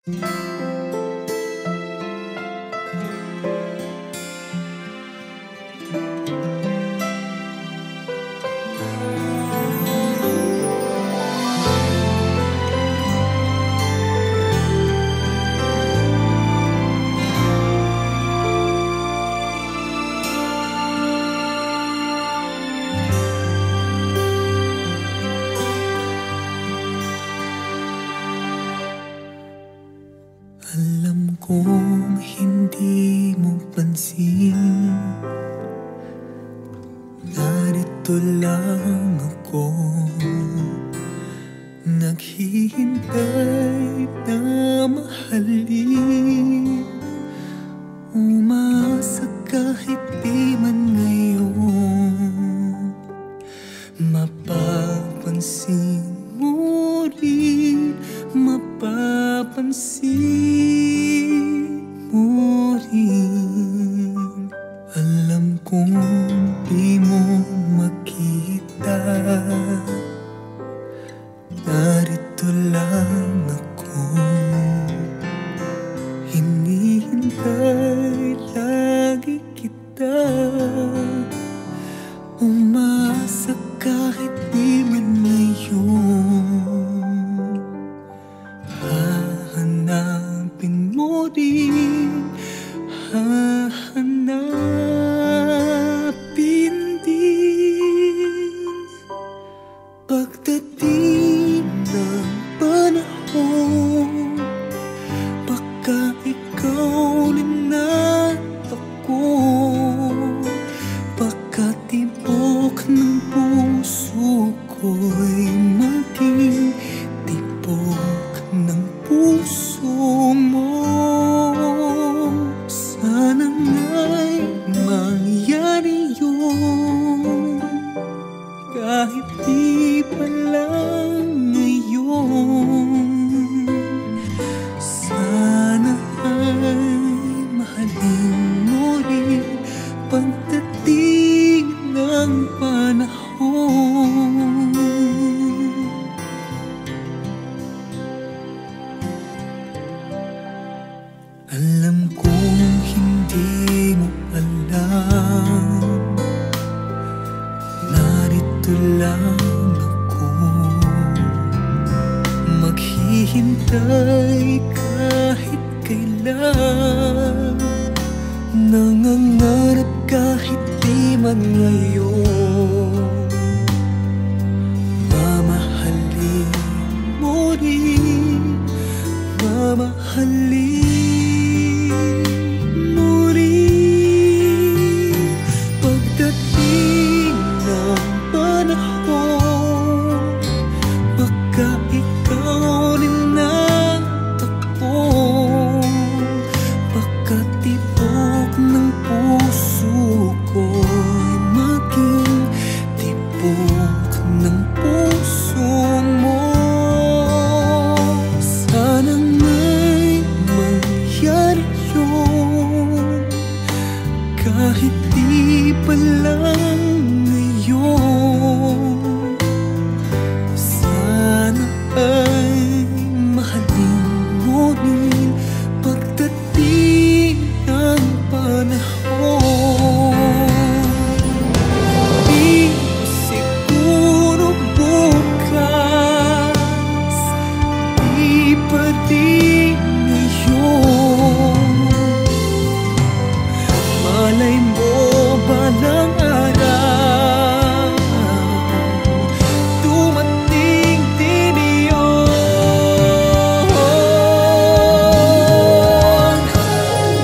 Alam kong hindi mo pansin, narito lang ako, naghihintay na mahalin. Umasa kahit di man ngayon, mapapansin mo rin, mapapansin mo rin. Alam kong di mo makita, narito lang ako, hinihintay lagi kita. Umasa kahit di man ngayon, hahanapin mo rin, hahanapin din. Pagdating ng panahon, baka ikaw rin at ako, baka tibok ng puso ko'y maging tibok ng puso mo. Sana nga'y mangyari yun, kahit di pa lang ngayon. Sana ay mahalin mo rin pagdating ng panahon. Alam kong hindi mo alam, narito lang ako, maghihintay kahit kailan, nangangarap kahit di man ngayon. Mamahalin mo rin, mamahalin mo rin. Pagdating ng panahon, baka ikaw rin at ako, baka tibok ng puso ko'y maging tibok ng puso mo. Sana nga'y mangyari yun, kahit di pa lang ngayon. Sana ay mahalin mo rin pagdating ng panahon. Di ko siguro bukas, di pa din ngayon. Malay mo balang araw, dumating din iyon.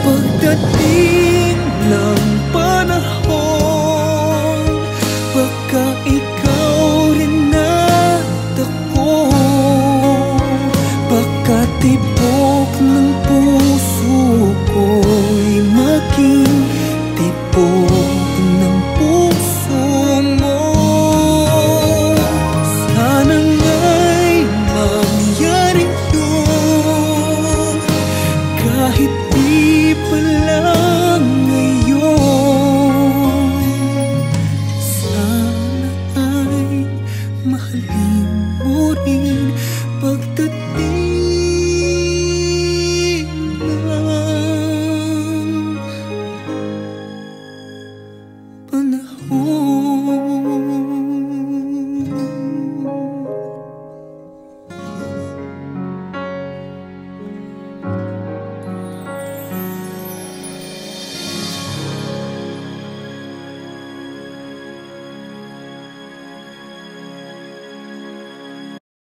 Pagdating ng panahon, baka ikaw rin at ako, baka tibok ng puso